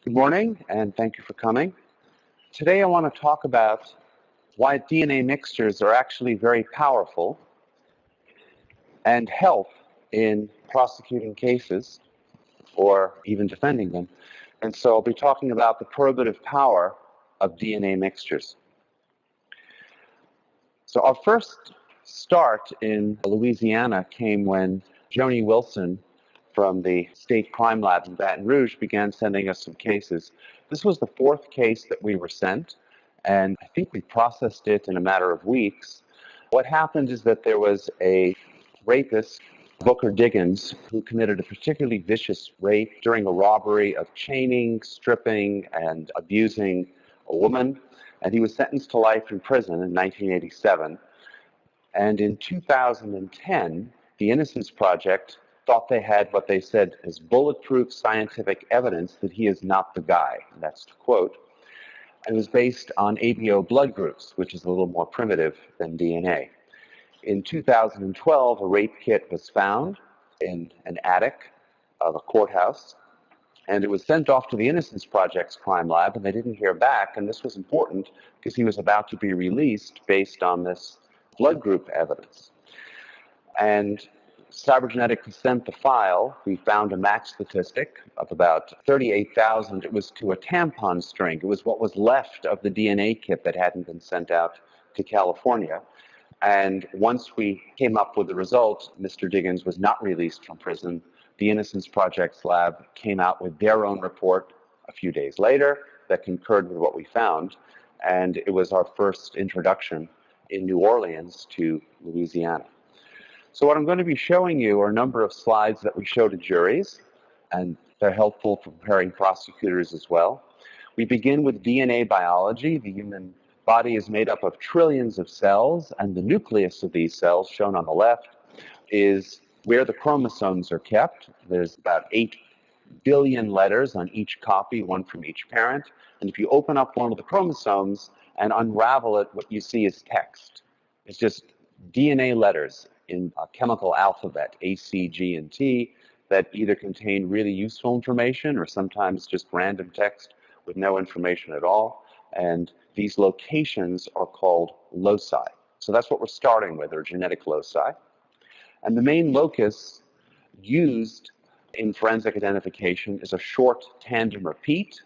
Good morning, and thank you for coming. Today I want to talk about why DNA mixtures are actually very powerful and help in prosecuting cases or even defending them. And so I'll be talking about the probative power of DNA mixtures. So our first start in Louisiana came when Joni Wilson from the state crime lab in Baton Rouge began sending us some cases. This was the fourth case that we were sent, and I think we processed it in a matter of weeks. What happened is that there was a rapist, Booker Diggins, who committed a particularly vicious rape during a robbery of chaining, stripping, and abusing a woman, and he was sentenced to life in prison in 1987. And in 2010, the Innocence Project thought they had what they said is bulletproof scientific evidence that he is not the guy. And that's to quote. It was based on ABO blood groups, which is a little more primitive than DNA. In 2012, a rape kit was found in an attic of a courthouse, and it was sent off to the Innocence Project's crime lab, and they didn't hear back. And this was important because he was about to be released based on this blood group evidence. And cybergenetic sent the file. We found a match statistic of about 38,000. It was to a tampon string. It was what was left of the DNA kit that hadn't been sent out to California. And once we came up with the result, Mr. Diggins was not released from prison. The Innocence Project's lab came out with their own report a few days later that concurred with what we found. And it was our first introduction in New Orleans to Louisiana. So what I'm going to be showing you are a number of slides that we show to juries, and they're helpful for preparing prosecutors as well. We begin with DNA biology. The human body is made up of trillions of cells, and the nucleus of these cells, shown on the left, is where the chromosomes are kept. There's about 8 billion letters on each copy, one from each parent. And if you open up one of the chromosomes and unravel it, what you see is text. It's just DNA letters in a chemical alphabet, A, C, G, and T, that either contain really useful information or sometimes just random text with no information at all. And these locations are called loci. So that's what we're starting with, or genetic loci. And the main locus used in forensic identification is a short tandem repeat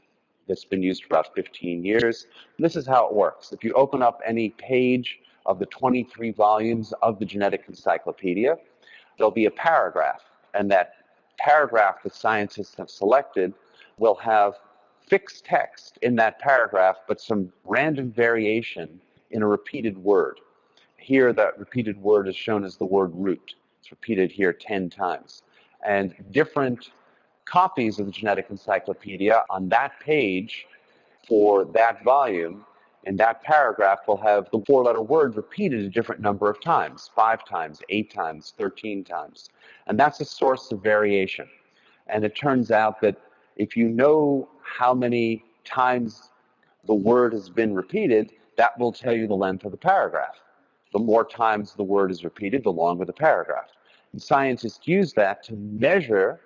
that's been used for about 15 years. And this is how it works. If you open up any page of the 23 volumes of the Genetic Encyclopedia, there'll be a paragraph. And that paragraph that scientists have selected will have fixed text in that paragraph, but some random variation in a repeated word. Here, that repeated word is shown as the word root. It's repeated here 10 times. And different copies of the Genetic Encyclopedia on that page for that volume, in that paragraph, will have the 4-letter word repeated a different number of times, 5 times, 8 times, 13 times. And that's a source of variation. And it turns out that if you know how many times the word has been repeated, that will tell you the length of the paragraph. The more times the word is repeated, the longer the paragraph. And scientists use that to measure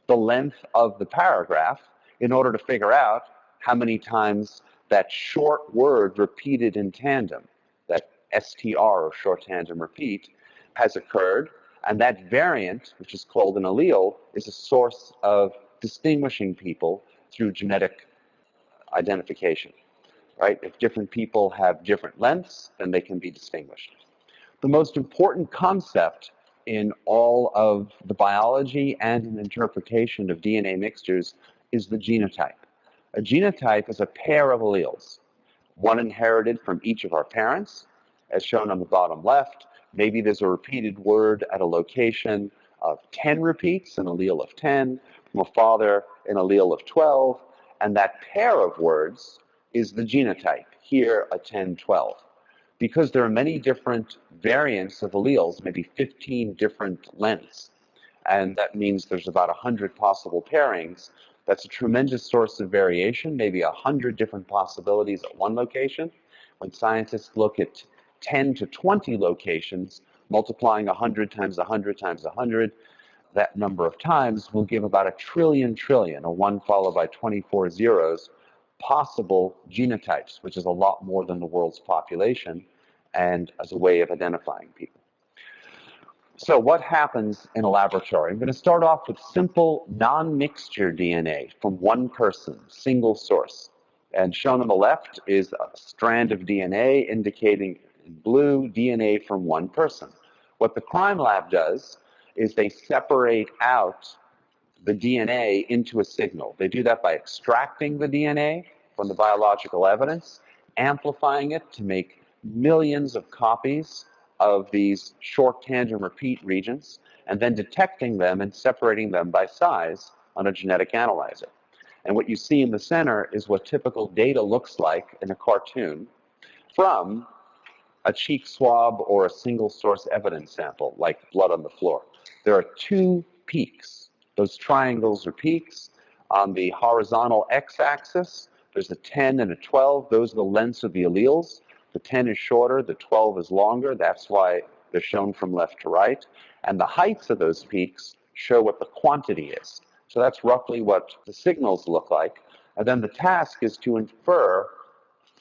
the length of the paragraph in order to figure out how many times that short word repeated in tandem, that STR, or short tandem repeat, has occurred. And that variant, which is called an allele, is a source of distinguishing people through genetic identification, right? If different people have different lengths, then they can be distinguished. The most important concept in all of the biology and in interpretation of DNA mixtures is the genotype. A genotype is a pair of alleles, one inherited from each of our parents, as shown on the bottom left. Maybe there's a repeated word at a location of 10 repeats, an allele of 10, from a father, an allele of 12, and that pair of words is the genotype, here a 10-12. Because there are many different variants of alleles, maybe 15 different lengths, and that means there's about 100 possible pairings. That's a tremendous source of variation, maybe 100 different possibilities at one location. When scientists look at 10 to 20 locations, multiplying 100 times 100 times 100, that number of times will give about a trillion, a 1 followed by 24 zeros, possible genotypes, which is a lot more than the world's population, and as a way of identifying people. So what happens in a laboratory? I'm going to start off with simple non-mixture DNA from one person, single source. And shown on the left is a strand of DNA indicating in blue DNA from one person. What the crime lab does is they separate out the DNA into a signal. They do that by extracting the DNA from the biological evidence, amplifying it to make millions of copies of these short tandem repeat regions, and then detecting them and separating them by size on a genetic analyzer. And what you see in the center is what typical data looks like in a cartoon from a cheek swab or a single source evidence sample, like blood on the floor. There are two peaks. Those triangles are peaks. On the horizontal x-axis, there's a 10 and a 12. Those are the lengths of the alleles. The 10 is shorter, the 12 is longer. That's why they're shown from left to right. And the heights of those peaks show what the quantity is. So that's roughly what the signals look like. And then the task is to infer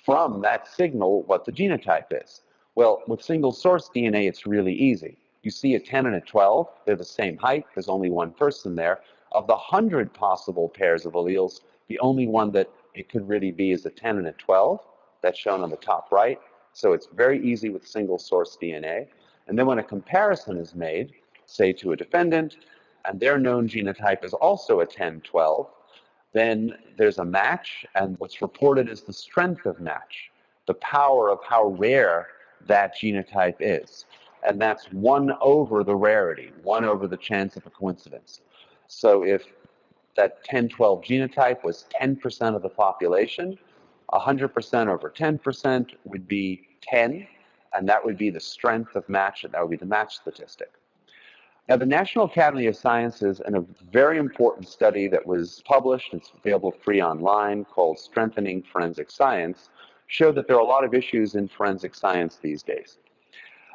from that signal what the genotype is. Well, with single source DNA, it's really easy. You see a 10 and a 12, they're the same height, there's only one person there. Of the 100 possible pairs of alleles, the only one that it could really be is a 10 and a 12. That's shown on the top right. So it's very easy with single source DNA. And then when a comparison is made, say to a defendant, and their known genotype is also a 10-12, then there's a match, and what's reported is the strength of match, the power of how rare that genotype is. And that's 1 over the rarity, 1 over the chance of a coincidence. So if that 10-12 genotype was 10% of the population, 100% over 10% would be 10, and that would be the strength of match, and that would be the match statistic. Now, the National Academy of Sciences, in a very important study that was published, it's available free online, called Strengthening Forensic Science, showed that there are a lot of issues in forensic science these days.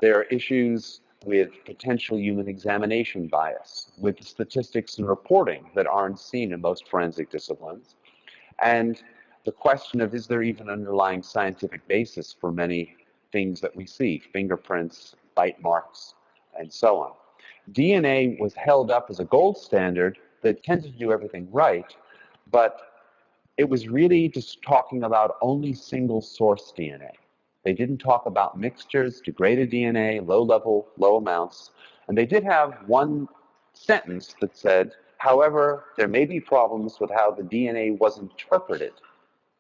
There are issues with potential human examination bias, with statistics and reporting that aren't seen in most forensic disciplines, and the question of, is there even underlying scientific basis for many things that we see, fingerprints, bite marks, and so on. DNA was held up as a gold standard that tended to do everything right, but it was really just talking about only single source DNA. They didn't talk about mixtures, degraded DNA, low level, low amounts, and they did have one sentence that said, however, there may be problems with how the DNA was interpreted,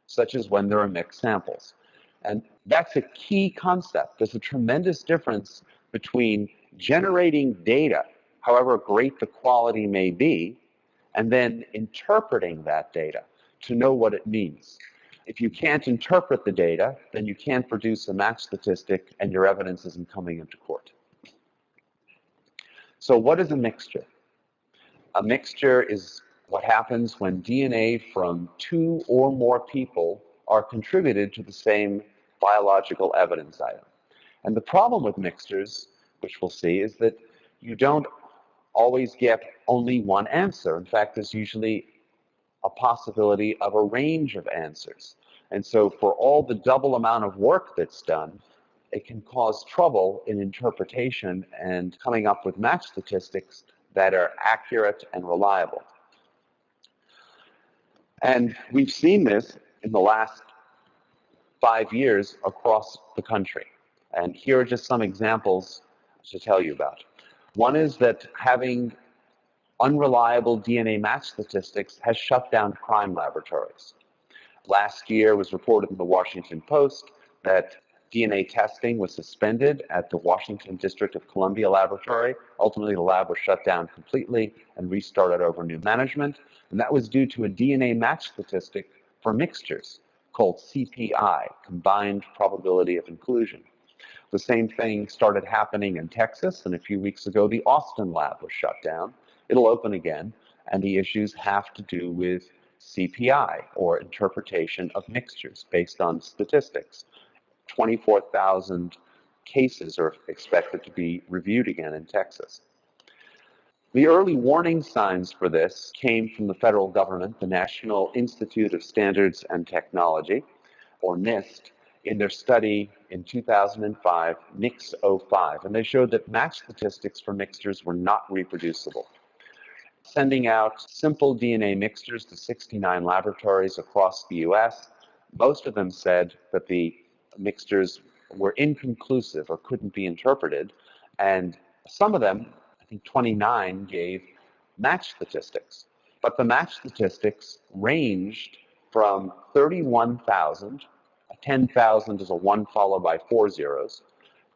such as when there are mixed samples. And that's a key concept. There's a tremendous difference between generating data, however great the quality may be, and then interpreting that data to know what it means. If you can't interpret the data, then you can't produce a match statistic, and your evidence isn't coming into court. So what is a mixture? A mixture is what happens when DNA from 2 or more people are contributed to the same biological evidence item. And the problem with mixtures, which we'll see, is that you don't always get only one answer. In fact, there's usually a possibility of a range of answers. And so for all the double amount of work that's done, it can cause trouble in interpretation and coming up with match statistics that are accurate and reliable. And we've seen this in the last 5 years across the country. And here are just some examples to tell you about. One is that having unreliable DNA match statistics has shut down crime laboratories. Last year was reported in the Washington Post that DNA testing was suspended at the Washington District of Columbia laboratory. Ultimately, the lab was shut down completely and restarted over new management. And that was due to a DNA match statistic for mixtures called CPI, Combined Probability of Inclusion. The same thing started happening in Texas, and a few weeks ago, the Austin lab was shut down. It'll open again, and the issues have to do with CPI, or interpretation of mixtures based on statistics. 24,000 cases are expected to be reviewed again in Texas. The early warning signs for this came from the federal government, the National Institute of Standards and Technology, or NIST, in their study in 2005, NICS-05, and they showed that match statistics for mixtures were not reproducible. Sending out simple DNA mixtures to 69 laboratories across the US, most of them said that the mixtures were inconclusive or couldn't be interpreted, and some of them, I think 29, gave match statistics. But the match statistics ranged from 31,000, 10,000 is a 1 followed by 4 zeros,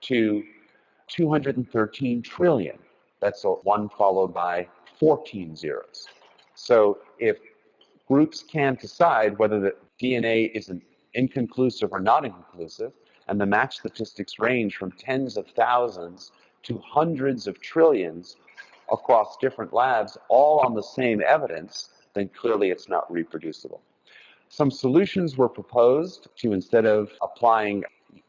to 213 trillion. That's a 1 followed by 14 zeros. So if groups can't decide whether the DNA is inconclusive or not inconclusive, and the match statistics range from tens of thousands to hundreds of trillions across different labs, all on the same evidence, then clearly it's not reproducible. Some solutions were proposed to, instead of applying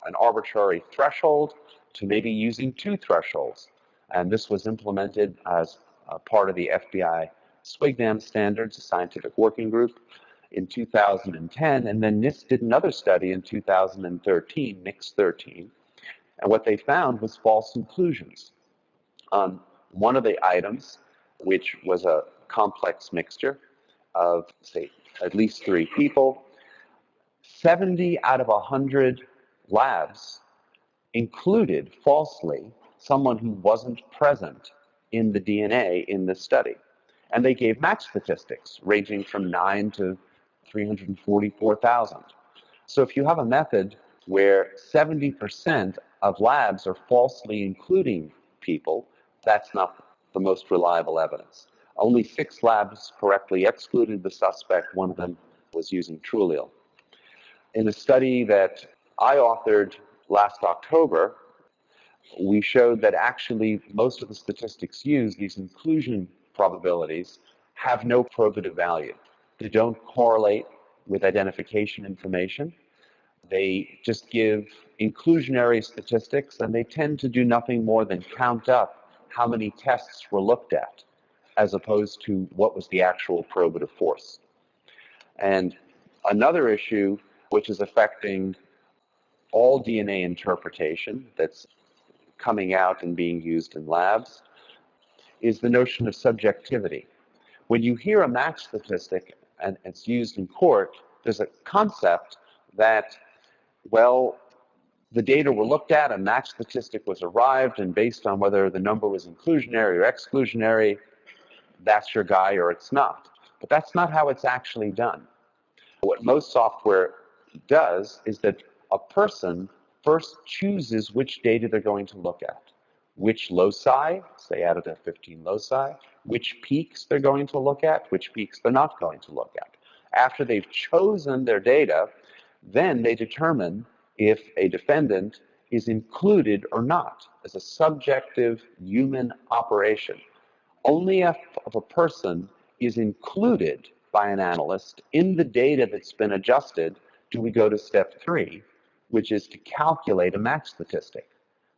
an arbitrary threshold, to maybe using 2 thresholds. And this was implemented as part of the FBI SWGNAM standards, a scientific working group, in 2010. And then NIST did another study in 2013, NICS-13. And what they found was false inclusions. On one of the items, which was a complex mixture of, say, at least 3 people, 70 out of 100 labs included falsely someone who wasn't present in the DNA in the study. And they gave match statistics ranging from 9 to 344,000. So if you have a method where 70% of labs are falsely including people, that's not the most reliable evidence. Only 6 labs correctly excluded the suspect. One of them was using TrueAllele. In a study that I authored last October, we showed that actually most of the statistics used, these inclusion probabilities, have no probative value. They don't correlate with identification information. They just give inclusionary statistics, and they tend to do nothing more than count up how many tests were looked at, as opposed to what was the actual probative force. And another issue which is affecting all DNA interpretation that's coming out and being used in labs is the notion of subjectivity. When you hear a match statistic and it's used in court, there's a concept that, well, the data were looked at, a match statistic was arrived, and based on whether the number was inclusionary or exclusionary, that's your guy or it's not. But that's not how it's actually done. What most software does is that a person first chooses which data they're going to look at, which loci, say out of the 15 loci, which peaks they're going to look at, which peaks they're not going to look at. After they've chosen their data, then they determine if a defendant is included or not as a subjective human operation. Only if a person is included by an analyst in the data that's been adjusted do we go to step 3, which is to calculate a match statistic.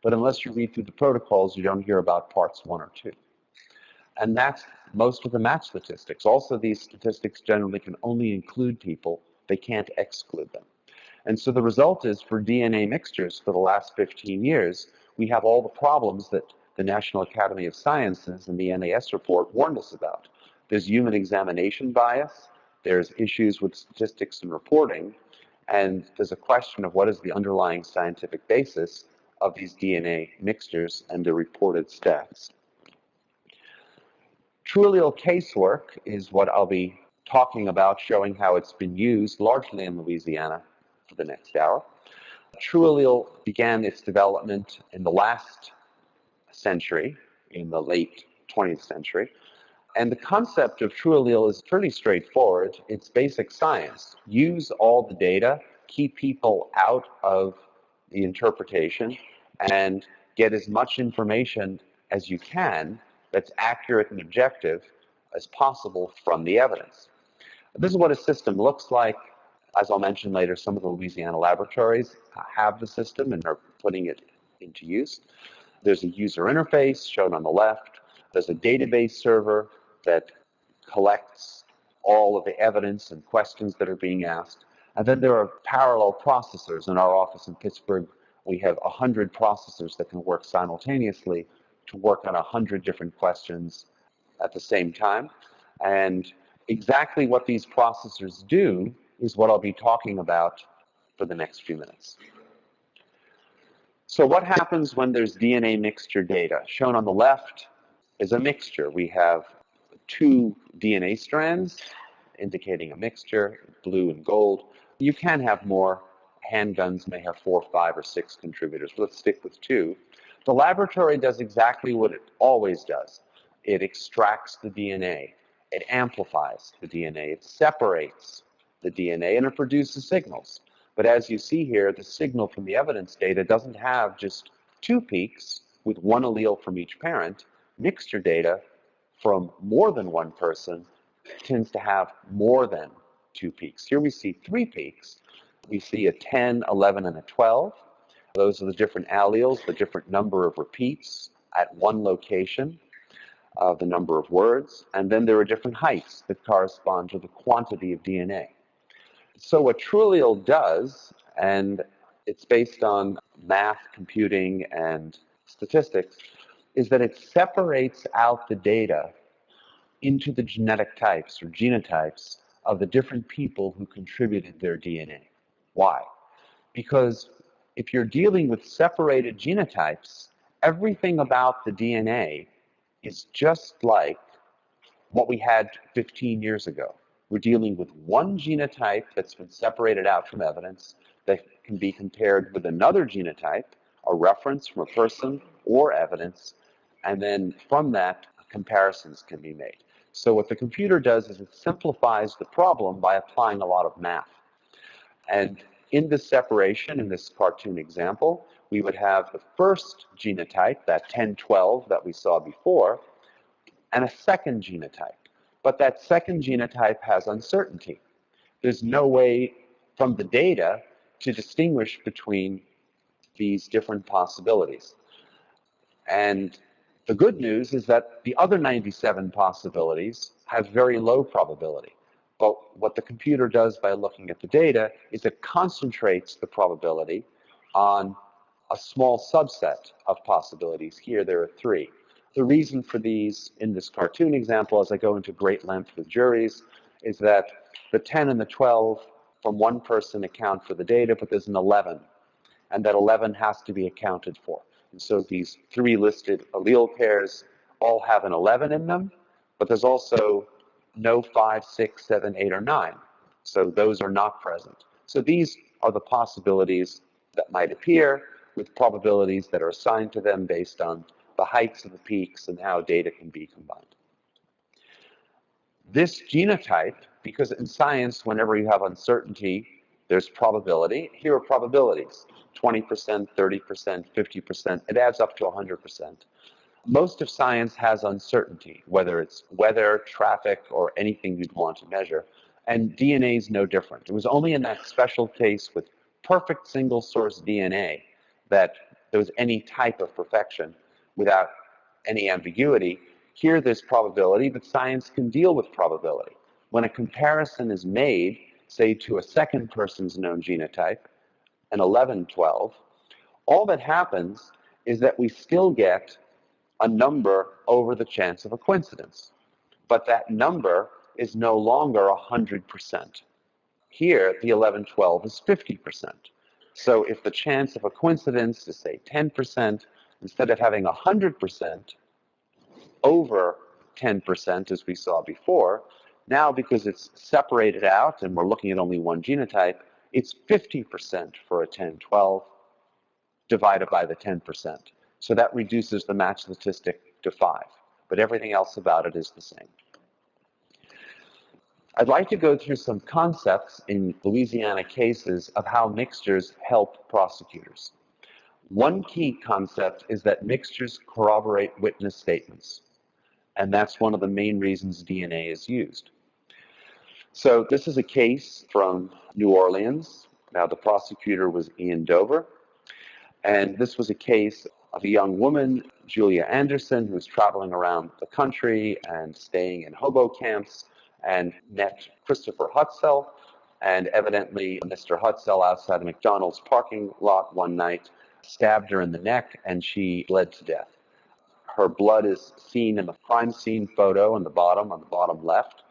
But unless you read through the protocols, you don't hear about parts 1 or 2. And that's most of the match statistics. Also, these statistics generally can only include people. They can't exclude them. And so the result is, for DNA mixtures for the last 15 years, we have all the problems that the National Academy of Sciences and the NAS report warned us about. There's human examination bias, there's issues with statistics and reporting, and there's a question of what is the underlying scientific basis of these DNA mixtures and the reported stats. TrueAllele casework is what I'll be talking about, showing how it's been used largely in Louisiana for the next hour. TrueAllele began its development in the last century, in the late 20th century. And the concept of TrueAllele is pretty straightforward. It's basic science. Use all the data, keep people out of the interpretation, and get as much information as you can that's accurate and objective as possible from the evidence. This is what a system looks like. As I'll mention later, some of the Louisiana laboratories have the system and are putting it into use. There's a user interface shown on the left. There's a database server that collects all of the evidence and questions that are being asked. And then there are parallel processors. In our office in Pittsburgh, we have 100 processors that can work simultaneously to work on 100 different questions at the same time. And exactly what these processors do is what I'll be talking about for the next few minutes. So what happens when there's DNA mixture data? Shown on the left is a mixture. We have 2 DNA strands indicating a mixture, blue and gold. You can have more. Handguns may have 4, 5, or 6 contributors. Let's stick with 2. The laboratory does exactly what it always does. It extracts the DNA. It amplifies the DNA. It separates the DNA, and it produces signals. But as you see here, the signal from the evidence data doesn't have just 2 peaks with 1 allele from each parent. Mixture data from more than 1 person tends to have more than 2 peaks. Here we see 3 peaks. We see a 10, 11, and a 12. Those are the different alleles, the different number of repeats at one location, the number of words, and then there are different heights that correspond to the quantity of DNA. So what TrueAllele does, and it's based on math, computing, and statistics, is that it separates out the data into the genetic types or genotypes of the different people who contributed their DNA. Why? Because if you're dealing with separated genotypes, everything about the DNA is just like what we had 15 years ago. We're dealing with one genotype that's been separated out from evidence that can be compared with another genotype, a reference from a person or evidence, and then from that, comparisons can be made. So what the computer does is it simplifies the problem by applying a lot of math. And in this separation, in this cartoon example, we would have the first genotype, that 1012 that we saw before, and a second genotype. But that second genotype has uncertainty. There's no way from the data to distinguish between these different possibilities. And the good news is that the other 97 possibilities have very low probability. But what the computer does by looking at the data is it concentrates the probability on a small subset of possibilities. Here there are 3. The reason for these in this cartoon example, as I go into great length with juries, is that the 10 and the 12 from one person account for the data, but there's an 11, and that 11 has to be accounted for. And so these 3 listed allele pairs all have an 11 in them, but there's also no 5, 6, 7, 8, or 9. So those are not present. So these are the possibilities that might appear with probabilities that are assigned to them based on the heights of the peaks and how data can be combined. This genotype, because in science, whenever you have uncertainty, there's probability. Here are probabilities, 20%, 30%, 50%. It adds up to 100%. Most of science has uncertainty, whether it's weather, traffic, or anything you'd want to measure. And DNA is no different. It was only in that special case with perfect single-source DNA that there was any type of perfection without any ambiguity. Here there's probability, but science can deal with probability. When a comparison is made, say to a second person's known genotype, an 1112, all that happens is that we still get a number over the chance of a coincidence. But that number is no longer 100%. Here, the 1112 is 50%. So if the chance of a coincidence is, say, 10%, instead of having 100% over 10%, as we saw before, now because it's separated out and we're looking at only one genotype, it's 50% for a 1012 divided by the 10%. So that reduces the match statistic to 5. But everything else about it is the same. I'd like to go through some concepts in Louisiana cases of how mixtures help prosecutors. One key concept is that mixtures corroborate witness statements. And that's one of the main reasons DNA is used. So this is a case from New Orleans. Now the prosecutor was Ian Dover. And this was a case of a young woman, Julia Anderson, who was traveling around the country and staying in hobo camps and met Christopher Hutsellin. And evidently, Mr. Hutsellin, outside the McDonald's parking lot one night, stabbed her in the neck, and she bled to death. Her blood is seen in the crime scene photo on the bottom left.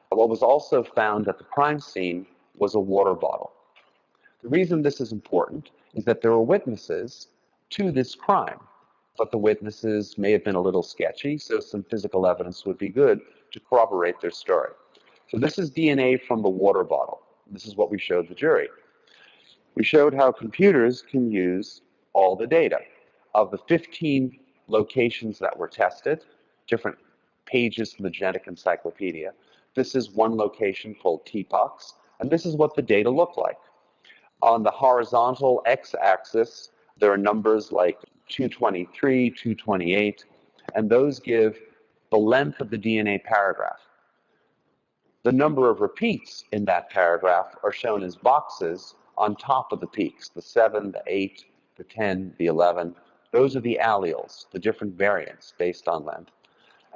What was also found at the crime scene was a water bottle. The reason this is important is that there were witnesses to this crime, but the witnesses may have been a little sketchy, so some physical evidence would be good to corroborate their story. So this is DNA from the water bottle. This is what we showed the jury. We showed how computers can use all the data. Of the 15 locations that were tested, different pages from the genetic encyclopedia, this is one location called TPOX, and this is what the data look like. On the horizontal x-axis, there are numbers like 223, 228, and those give the length of the DNA paragraph. The number of repeats in that paragraph are shown as boxes on top of the peaks, the 7, the 8, the 10, the 11. Those are the alleles, the different variants based on length.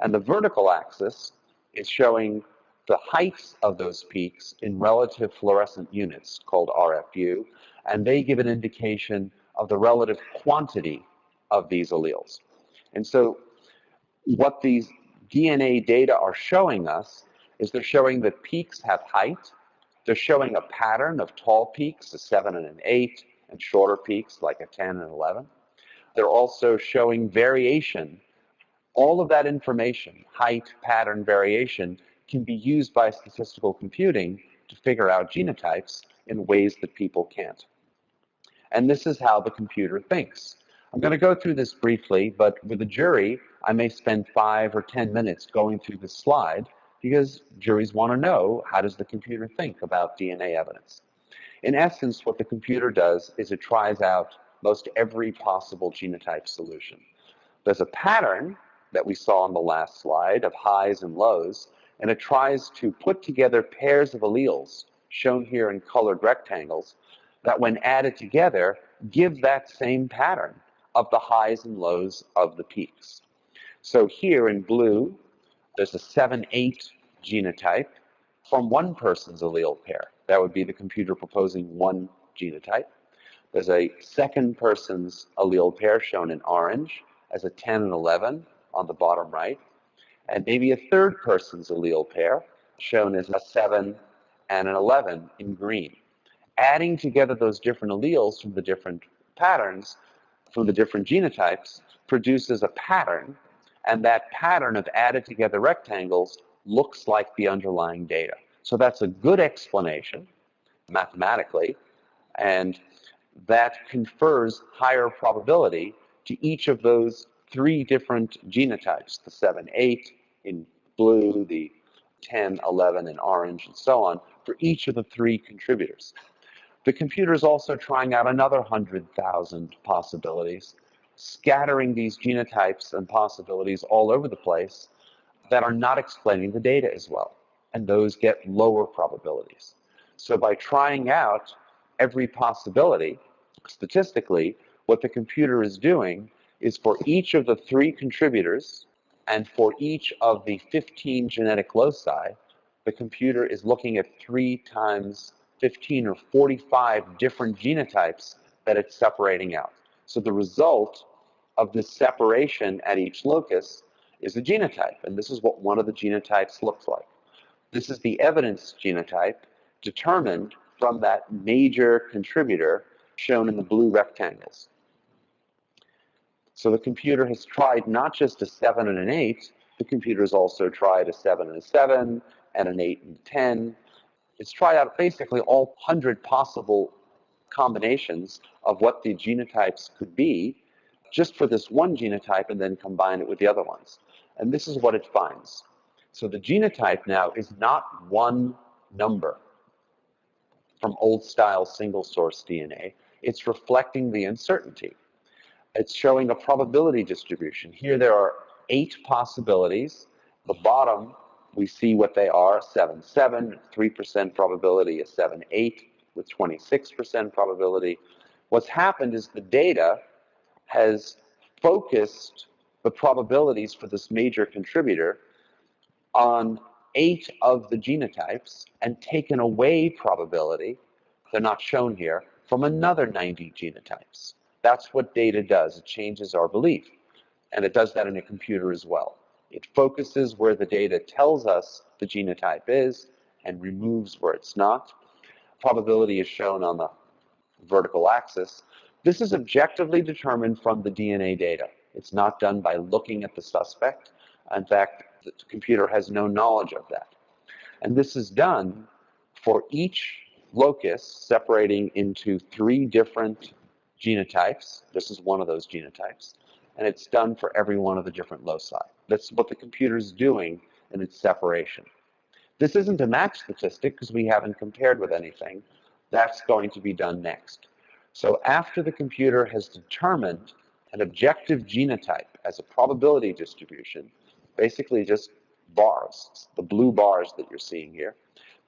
And the vertical axis is showing the heights of those peaks in relative fluorescent units called RFU, and they give an indication of the relative quantity of these alleles. And so what these DNA data are showing us is they're showing that peaks have height. They're showing a pattern of tall peaks, a 7 and an 8, and shorter peaks like a 10 and 11. They're also showing variation. All of that information, height, pattern, variation, can be used by statistical computing to figure out genotypes in ways that people can't. And this is how the computer thinks. I'm going to go through this briefly, but with a jury, I may spend 5 or 10 minutes going through this slide because juries want to know, how does the computer think about DNA evidence? In essence, what the computer does is it tries out most every possible genotype solution. There's a pattern that we saw on the last slide of highs and lows, and it tries to put together pairs of alleles, shown here in colored rectangles, that when added together, give that same pattern of the highs and lows of the peaks. So here in blue, there's a 7-8 genotype from one person's allele pair. That would be the computer proposing one genotype. There's a second person's allele pair shown in orange as a 10 and 11 on the bottom right, and maybe a third person's allele pair shown as a 7 and an 11 in green. Adding together those different alleles from the different patterns, from the different genotypes, produces a pattern, and that pattern of added together rectangles looks like the underlying data. So that's a good explanation mathematically, and that confers higher probability to each of those 3 different genotypes, the 7-8 in blue, the 10-11 in orange, and so on, for each of the 3 contributors. The computer is also trying out another 100,000 possibilities, scattering these genotypes and possibilities all over the place that are not explaining the data as well, and those get lower probabilities. So by trying out every possibility, statistically, what the computer is doing is for each of the 3 contributors and for each of the 15 genetic loci, the computer is looking at 3 times 15 or 45 different genotypes that it's separating out. So the result of this separation at each locus is a genotype, and this is what one of the genotypes looks like. This is the evidence genotype determined from that major contributor shown in the blue rectangles. So the computer has tried not just a 7 and an 8, the computer has also tried a 7 and a 7, and an 8 and a 10. It's tried out basically all 100 possible combinations of what the genotypes could be just for this one genotype and then combine it with the other ones. And this is what it finds. So the genotype now is not one number from old-style single-source DNA. It's reflecting the uncertainty. It's showing a probability distribution. Here there are 8 possibilities. The bottom, we see what they are: 7-7, 3% probability, a 7-8 with 26% probability. What's happened is the data has focused the probabilities for this major contributor on 8 of the genotypes and taken away probability, they're not shown here, from another 90 genotypes. That's what data does. It changes our belief. And it does that in a computer as well. It focuses where the data tells us the genotype is and removes where it's not. Probability is shown on the vertical axis. This is objectively determined from the DNA data. It's not done by looking at the suspect. In fact, the computer has no knowledge of that. And this is done for each locus, separating into 3 different genotypes. This is one of those genotypes. And it's done for every one of the different loci. That's what the computer's doing in its separation. This isn't a match statistic because we haven't compared with anything. That's going to be done next. So after the computer has determined an objective genotype as a probability distribution, basically just bars, the blue bars that you're seeing here,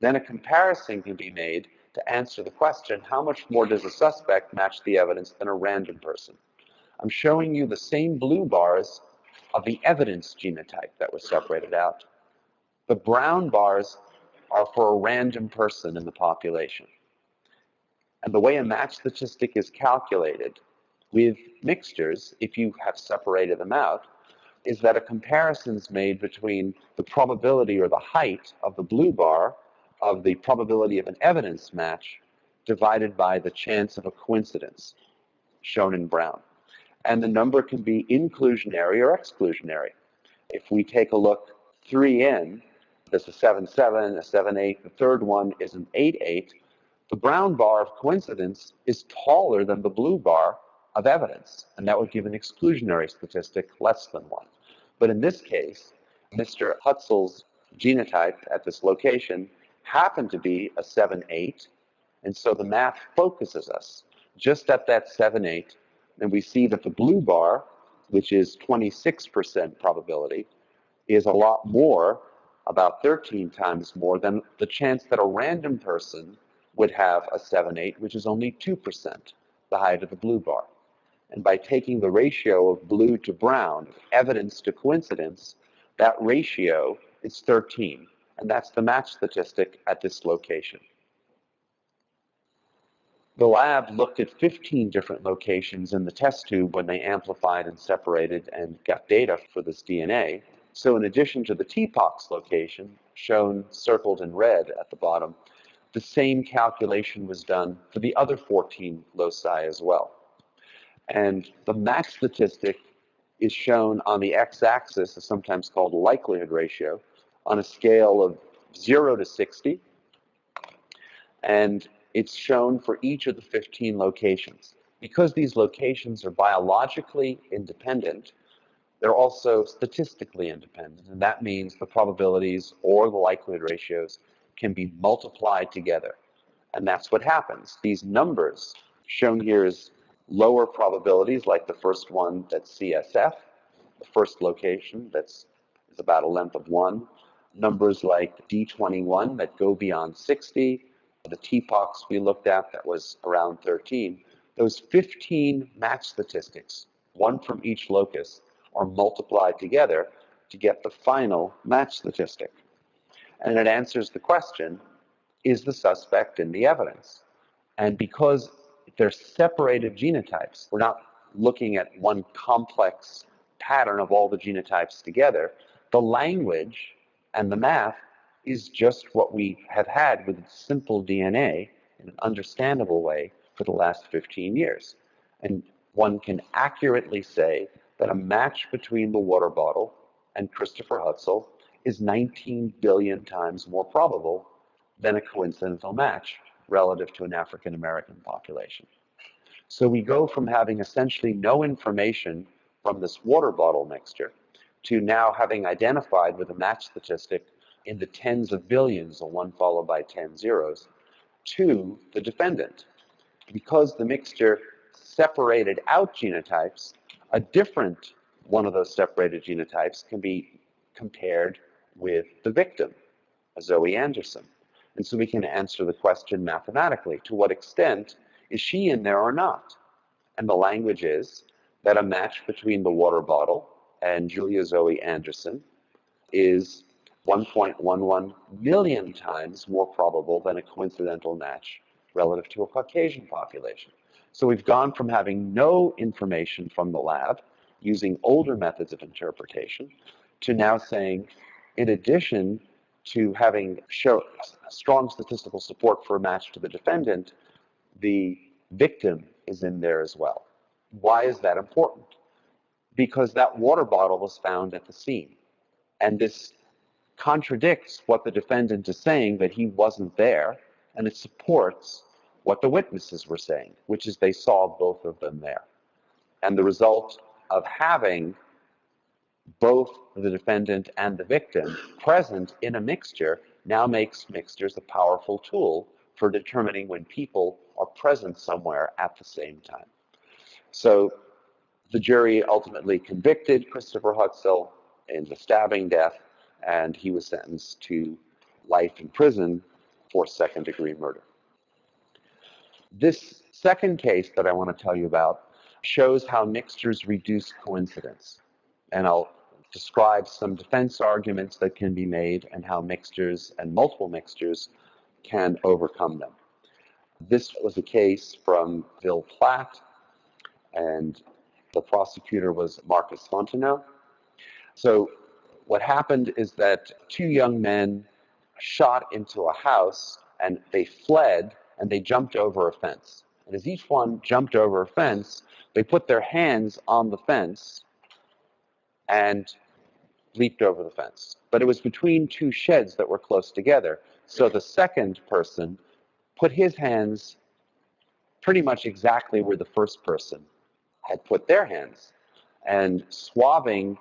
then a comparison can be made to answer the question, how much more does a suspect match the evidence than a random person? I'm showing you the same blue bars of the evidence genotype that was separated out. The brown bars are for a random person in the population. And the way a match statistic is calculated with mixtures, if you have separated them out, is that a comparison is made between the probability or the height of the blue bar of the probability of an evidence match divided by the chance of a coincidence, shown in brown. And the number can be inclusionary or exclusionary. If we take a look 3 in, there's a 7-7, a 7-8, the third one is an 8-8. The brown bar of coincidence is taller than the blue bar of evidence, and that would give an exclusionary statistic less than 1. But in this case, Mr. Hutzel's genotype at this location happened to be a 7-8, and so the math focuses us just at that 7-8, and we see that the blue bar, which is 26% probability, is a lot more, about 13 times more, than the chance that a random person would have a 7-8, which is only 2%, the height of the blue bar. And by taking the ratio of blue to brown, evidence to coincidence, that ratio is 13. And that's the match statistic at this location. The lab looked at 15 different locations in the test tube when they amplified and separated and got data for this DNA. So in addition to the TPOX location, shown circled in red at the bottom, the same calculation was done for the other 14 loci as well. And the match statistic is shown on the x-axis, is sometimes called likelihood ratio, on a scale of 0 to 60. And it's shown for each of the 15 locations. Because these locations are biologically independent, they're also statistically independent. And that means the probabilities or the likelihood ratios can be multiplied together. And that's what happens. These numbers shown here is lower probabilities, like the first one that's CSF, the first location is about a length of 1. Numbers like D21 that go beyond 60, the TPOX we looked at that was around 13. Those 15 match statistics, one from each locus, are multiplied together to get the final match statistic. And it answers the question, is the suspect in the evidence? And because they're separated genotypes, we're not looking at one complex pattern of all the genotypes together. The language and the math is just what we have had with simple DNA in an understandable way for the last 15 years. And one can accurately say that a match between the water bottle and Christopher Hutsell is 19 billion times more probable than a coincidental match relative to an African American population. So we go from having essentially no information from this water bottle mixture to now having identified with a match statistic in the tens of billions, or 1 followed by 10 zeros, to the defendant. Because the mixture separated out genotypes, a different one of those separated genotypes can be compared with the victim, Zoe Anderson. And so we can answer the question mathematically, to what extent is she in there or not? And the language is that a match between the water bottle and Julia Zoe Anderson is 1.11 million times more probable than a coincidental match relative to a Caucasian population. So we've gone from having no information from the lab using older methods of interpretation to now saying, in addition to having strong statistical support for a match to the defendant, the victim is in there as well. Why is that important? Because that water bottle was found at the scene. And this contradicts what the defendant is saying, that he wasn't there, and it supports what the witnesses were saying, which is they saw both of them there. And the result of having both the defendant and the victim present in a mixture now makes mixtures a powerful tool for determining when people are present somewhere at the same time. So the jury ultimately convicted Christopher Hutsellin in the stabbing death, and he was sentenced to life in prison for second-degree murder. This second case that I want to tell you about shows how mixtures reduce coincidence. And I'll describe some defense arguments that can be made and how mixtures and multiple mixtures can overcome them. This was a case from Bill Platt, and the prosecutor was Marcus Fontenot. So what happened is that two young men shot into a house, and they fled, and they jumped over a fence. And as each one jumped over a fence, they put their hands on the fence and leaped over the fence. But it was between two sheds that were close together. So the second person put his hands pretty much exactly where the first person had put their hands, and swabbing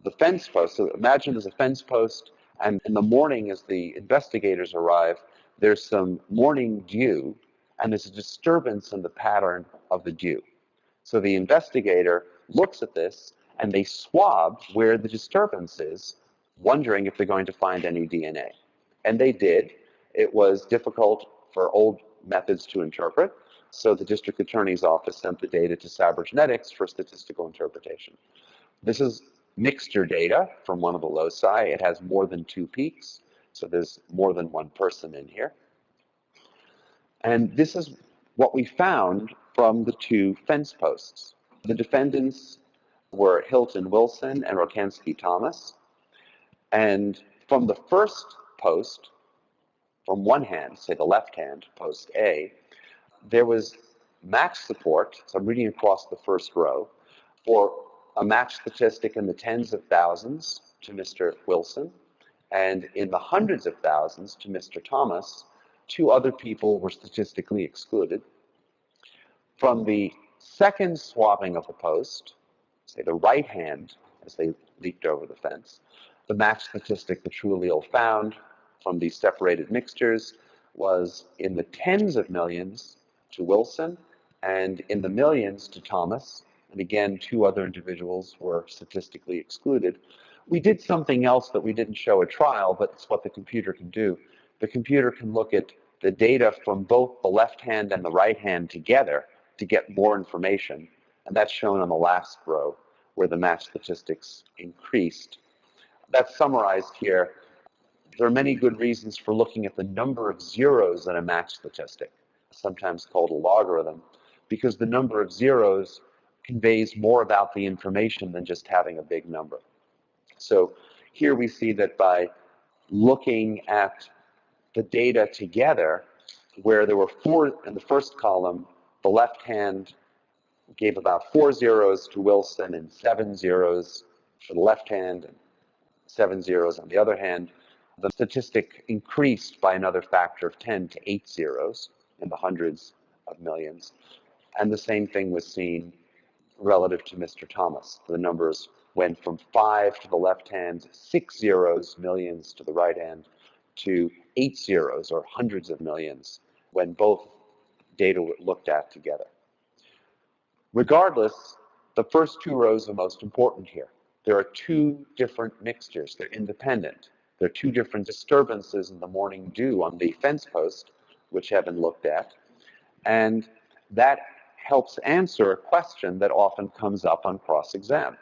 the fence post. So imagine there's a fence post, and in the morning as the investigators arrive, there's some morning dew, and there's a disturbance in the pattern of the dew. So the investigator looks at this, and they swab where the disturbance is, wondering if they're going to find any DNA. And they did. It was difficult for old methods to interpret, so the district attorney's office sent the data to cybergenetics for statistical interpretation. This is mixture data from one of the loci. It has more than 2 peaks, so there's more than one person in here. And this is what we found from the 2 fence posts. The defendants were Hilton Wilson and Rokansky Thomas. And from the first post, from one hand, say the left hand, post A, there was match support, so I'm reading across the first row, for a match statistic in the tens of thousands to Mr. Wilson, and in the hundreds of thousands to Mr. Thomas. 2 other people were statistically excluded. From the second swabbing of the post, say the right hand, as they leaped over the fence, the match statistic the TrueAllele found from these separated mixtures was in the tens of millions to Wilson and in the millions to Thomas. And again, 2 other individuals were statistically excluded. We did something else that we didn't show at trial, but it's what the computer can do. The computer can look at the data from both the left hand and the right hand together to get more information. And that's shown on the last row, where the match statistics increased. That's summarized here. There are many good reasons for looking at the number of zeros in a match statistic, sometimes called a logarithm, because the number of zeros conveys more about the information than just having a big number. So here we see that by looking at the data together, where there were 4 in the first column, the left hand gave about 4 zeros to Wilson and 7 zeros for the left hand and 7 zeros on the other hand. The statistic increased by another factor of 10 to 8 zeros in the hundreds of millions. And the same thing was seen relative to Mr. Thomas. The numbers went from 5 to the left hand, 6 zeros, millions to the right hand, to 8 zeros or hundreds of millions when both data were looked at together. Regardless, the first 2 rows are most important here. There are 2 different mixtures. They're independent. There are 2 different disturbances in the morning dew on the fence post, which have been looked at. And that helps answer a question that often comes up on cross-exam.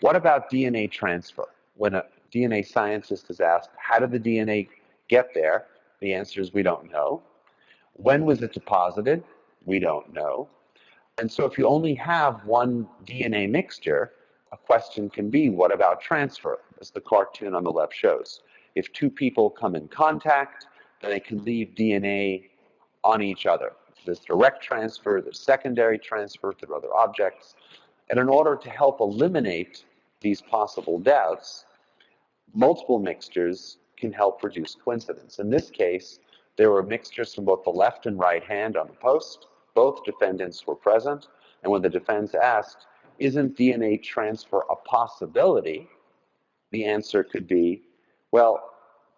What about DNA transfer? When a DNA scientist is asked, how did the DNA get there? The answer is we don't know. When was it deposited? We don't know. And so if you only have one DNA mixture, a question can be, what about transfer, as the cartoon on the left shows? If two people come in contact, then they can leave DNA on each other. There's direct transfer, there's secondary transfer through other objects. And in order to help eliminate these possible doubts, multiple mixtures can help reduce coincidence. In this case, there were mixtures from both the left and right hand on the post. Both defendants were present. And when the defense asked, isn't DNA transfer a possibility? The answer could be, well,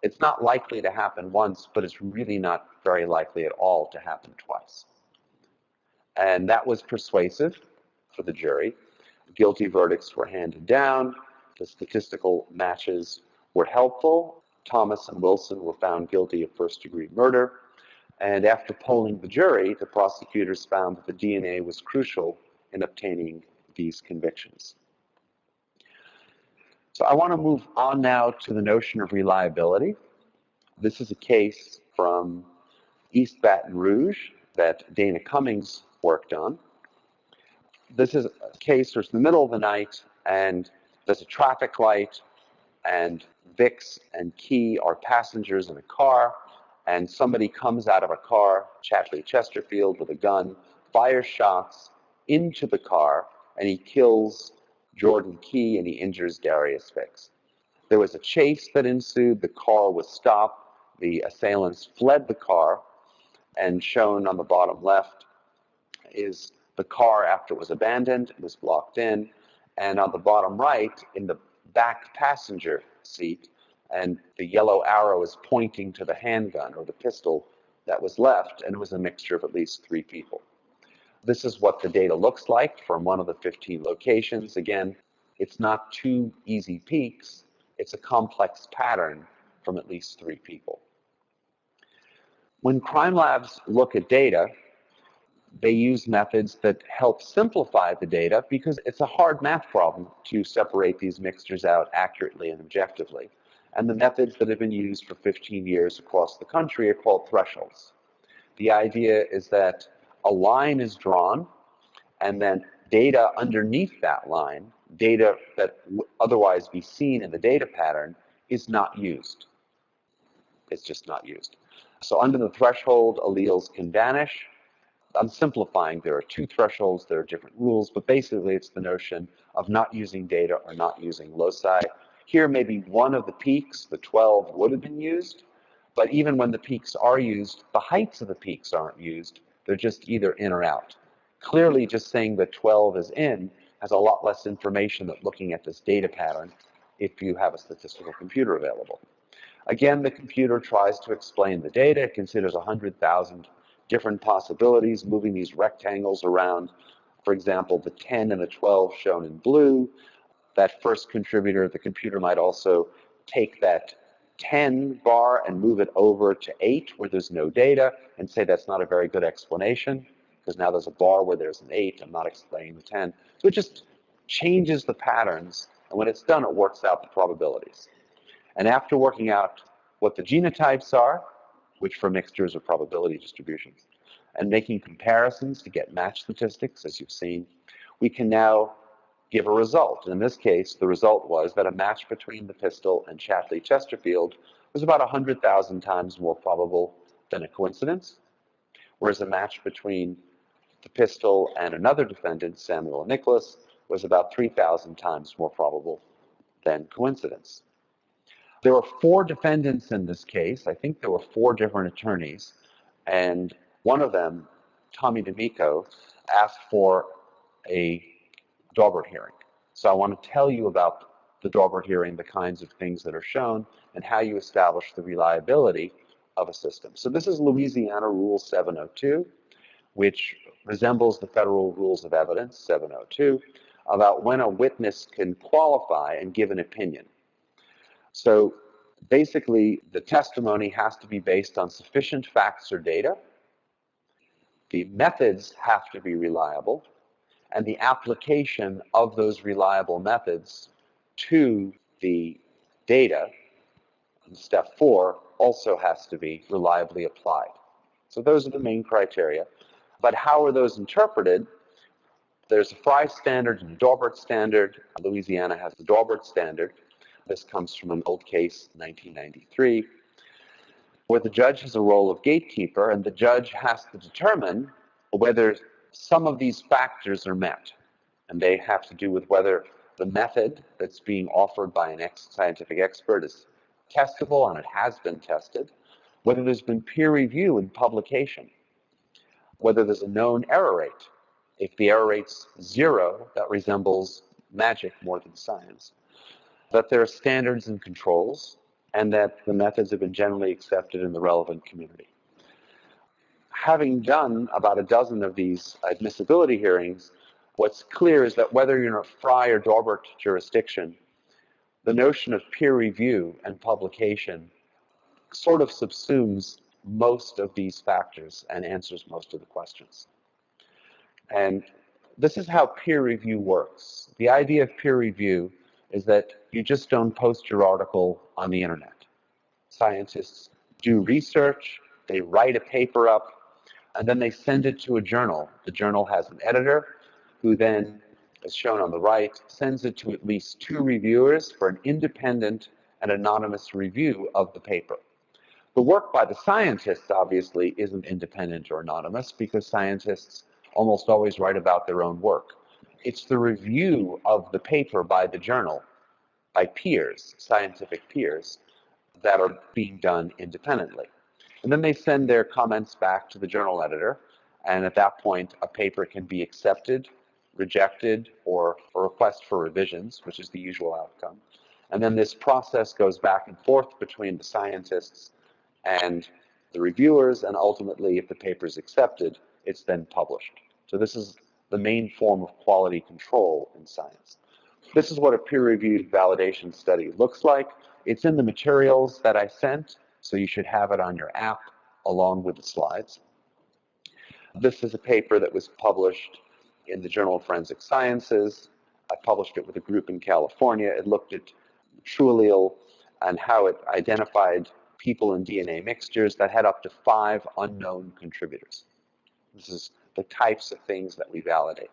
it's not likely to happen once, but it's really not very likely at all to happen twice. And that was persuasive for the jury. Guilty verdicts were handed down. The statistical matches were helpful. Thomas and Wilson were found guilty of first-degree murder. And after polling the jury, the prosecutors found that the DNA was crucial in obtaining these convictions. So I want to move on now to the notion of reliability. This is a case from East Baton Rouge that Dana Cummings worked on. This is a case where it's in the middle of the night, and there's a traffic light, and Vicks and Key are passengers in a car, and somebody comes out of a car, Chattley Chesterfield, with a gun, fires shots into the car, and he kills Jordan Key, and he injures Darius Vicks. There was a chase that ensued. The car was stopped. The assailants fled the car, and shown on the bottom left is the car after it was abandoned. It was blocked in. And on the bottom right, in the back passenger seat, and the yellow arrow is pointing to the handgun or the pistol that was left, and it was a mixture of at least 3 people. This is what the data looks like from one of the 15 locations. Again, it's not 2 easy peaks. It's a complex pattern from at least 3 people. When crime labs look at data, they use methods that help simplify the data because it's a hard math problem to separate these mixtures out accurately and objectively. And the methods that have been used for 15 years across the country are called thresholds. The idea is that a line is drawn, and then data underneath that line, data that would otherwise be seen in the data pattern, is not used. It's just not used. So under the threshold, alleles can vanish. I'm simplifying. There are 2 thresholds. There are different rules, but basically it's the notion of not using data or not using loci. Here, maybe one of the peaks, the 12, would have been used, but even when the peaks are used, the heights of the peaks aren't used. They're just either in or out. Clearly, just saying that 12 is in has a lot less information than looking at this data pattern if you have a statistical computer available. Again, the computer tries to explain the data. It considers 100,000 different possibilities, moving these rectangles around. For example, the 10 and the 12 shown in blue. That first contributor, the computer might also take that 10 bar and move it over to 8 where there's no data and say that's not a very good explanation because now there's a bar where there's an 8. I'm not explaining the 10. So it just changes the patterns, and when it's done, it works out the probabilities. And after working out what the genotypes are, which for mixtures are probability distributions, and making comparisons to get match statistics, as you've seen, we can now give a result. And in this case, the result was that a match between the pistol and Chattley Chesterfield was about 100,000 times more probable than a coincidence, whereas a match between the pistol and another defendant, Samuel Nicholas, was about 3,000 times more probable than coincidence. There were 4 defendants in this case. I think there were 4 different attorneys, and one of them, Tommy D'Amico, asked for a Daubert hearing. So I want to tell you about the Daubert hearing, the kinds of things that are shown, and how you establish the reliability of a system. So this is Louisiana Rule 702, which resembles the Federal Rules of Evidence 702, about when a witness can qualify and give an opinion. So basically, the testimony has to be based on sufficient facts or data The methods have to be reliable, and the application of those reliable methods to the data, in step 4, also has to be reliably applied. So those are the main criteria. But how are those interpreted? There's a Frye standard and a Daubert standard. Louisiana has the Daubert standard. This comes from an old case, 1993, where the judge has a role of gatekeeper, and the judge has to determine whether some of these factors are met. And they have to do with whether the method that's being offered by an scientific expert is testable, and it has been tested, whether there's been peer review and publication, whether there's a known error rate. If the error rate's 0, that resembles magic more than science. That there are standards and controls, and that the methods have been generally accepted in the relevant community. Having done about a dozen of these admissibility hearings, what's clear is that whether you're in a Frye or Daubert jurisdiction, the notion of peer review and publication sort of subsumes most of these factors and answers most of the questions. And this is how peer review works. The idea of peer review is that you just don't post your article on the internet. Scientists do research, they write a paper up, and then they send it to a journal. The journal has an editor who then, as shown on the right, sends it to at least 2 reviewers for an independent and anonymous review of the paper. The work by the scientists, obviously, isn't independent or anonymous because scientists almost always write about their own work. It's the review of the paper by the journal, by peers, scientific peers, that are being done independently. And then they send their comments back to the journal editor, and at that point, a paper can be accepted, rejected, or a request for revisions, which is the usual outcome. And then this process goes back and forth between the scientists and the reviewers, and ultimately, if the paper is accepted, it's then published. So this is the main form of quality control in science. This is what a peer-reviewed validation study looks like. It's in the materials that I sent, so you should have it on your app along with the slides. This is a paper that was published in the Journal of Forensic Sciences. I published it with a group in California. It looked at TrueAllele and how it identified people in DNA mixtures that had up to 5 unknown contributors. This is the types of things that we validate.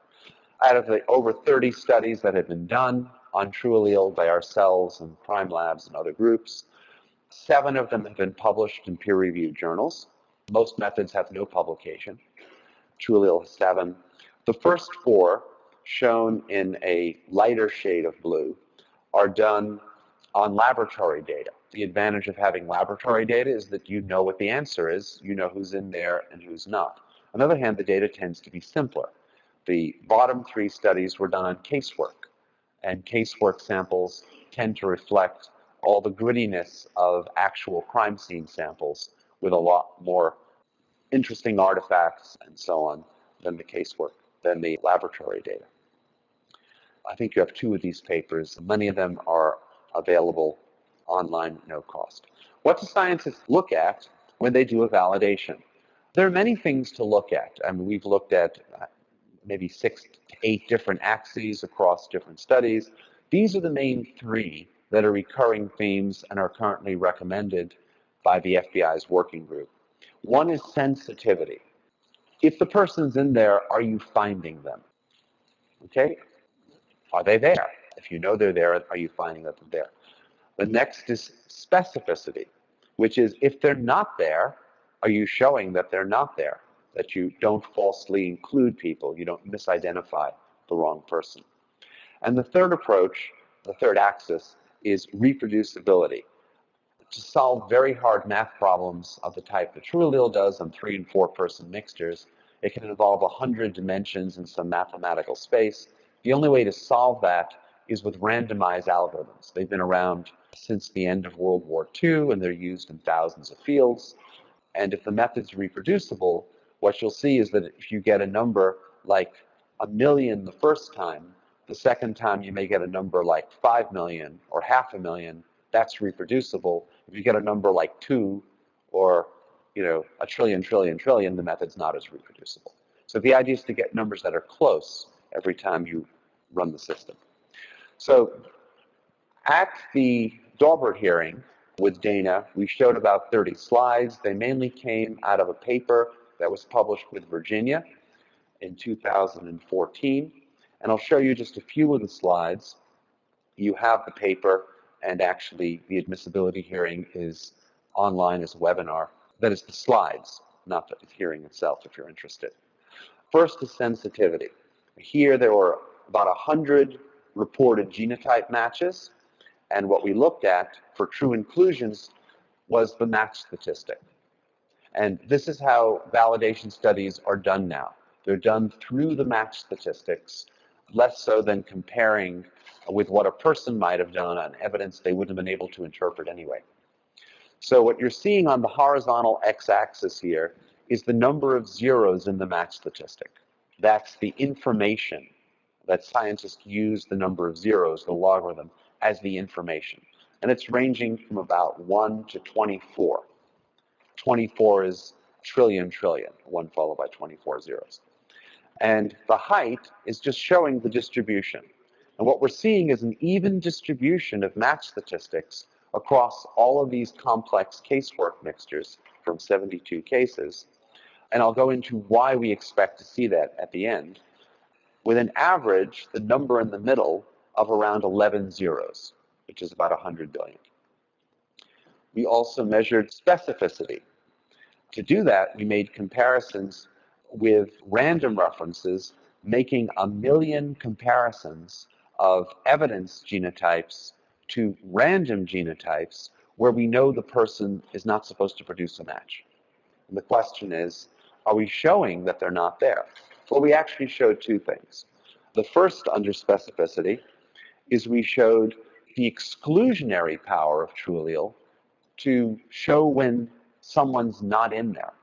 Out of the over 30 studies that have been done on TrueAllele by ourselves and Prime Labs and other groups, 7 of them have been published in peer-reviewed journals. Most methods have no publication. TrueAllele has 7. The first 4, shown in a lighter shade of blue, are done on laboratory data. The advantage of having laboratory data is that you know what the answer is. You know who's in there and who's not. On the other hand, the data tends to be simpler. The bottom 3 studies were done on casework, and casework samples tend to reflect all the grittiness of actual crime scene samples with a lot more interesting artifacts and so on than the casework, than the laboratory data. I think you have 2 of these papers. Many of them are available online at no cost. What do scientists look at when they do a validation? There are many things to look at. I mean, we've looked at maybe 6 to 8 different axes across different studies. These are the main 3 that are recurring themes and are currently recommended by the FBI's working group. One is sensitivity. If the person's in there, are you finding them? Okay? Are they there? If you know they're there, are you finding that they're there? The next is specificity, which is if they're not there, are you showing that they're not there? That you don't falsely include people, you don't misidentify the wrong person. And the third approach, the third axis, is reproducibility. To solve very hard math problems of the type that TrueAllele does on 3- and 4-person mixtures, it can involve 100 dimensions in some mathematical space. The only way to solve that is with randomized algorithms. They've been around since the end of World War II, and they're used in thousands of fields. And if the method's reproducible, what you'll see is that if you get a number like 1 million the first time, the second time you may get a number like 5 million or 500,000. That's reproducible. If you get a number like 2 or a trillion, trillion, the method's not as reproducible. So the idea is to get numbers that are close every time you run the system. So at the Daubert hearing with Dana, we showed about 30 slides. They mainly came out of a paper that was published with Virginia in 2014. And I'll show you just a few of the slides. You have the paper, and actually the admissibility hearing is online as a webinar. That is the slides, not the hearing itself, if you're interested. First is sensitivity. Here there were about 100 reported genotype matches, and what we looked at for true inclusions was the match statistic. And this is how validation studies are done now. They're done through the match statistics, less so than comparing with what a person might have done on evidence they wouldn't have been able to interpret anyway. So what you're seeing on the horizontal x-axis here is the number of zeros in the match statistic. That's the information that scientists use the number of zeros, the logarithm, as the information. And it's ranging from about 1 to 24. 24 is trillion, 1 followed by 24 zeros. And the height is just showing the distribution. And what we're seeing is an even distribution of match statistics across all of these complex casework mixtures from 72 cases. And I'll go into why we expect to see that at the end, with an average, the number in the middle, of around 11 zeros, which is about 100 billion. We also measured specificity. To do that, we made comparisons with random references, making 1 million comparisons of evidence genotypes to random genotypes where we know the person is not supposed to produce a match. And the question is, are we showing that they're not there? Well, we actually showed two things. The first, under specificity, is we showed the exclusionary power of TrueAllele to show when someone's not in there.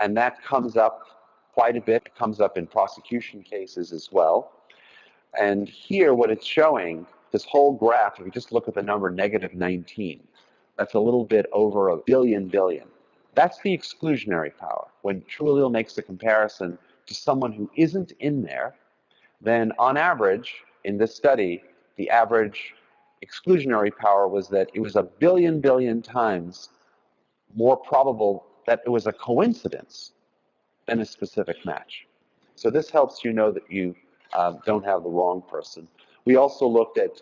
And that comes up quite a bit. It comes up in prosecution cases as well. And here, what it's showing, this whole graph, if you just look at the number -19, that's a little bit over a billion. That's the exclusionary power. When TrueAllele makes a comparison to someone who isn't in there, then on average, in this study, the average exclusionary power was that it was a billion times more probable that it was a coincidence than a specific match. So this helps you know that you don't have the wrong person. We also looked at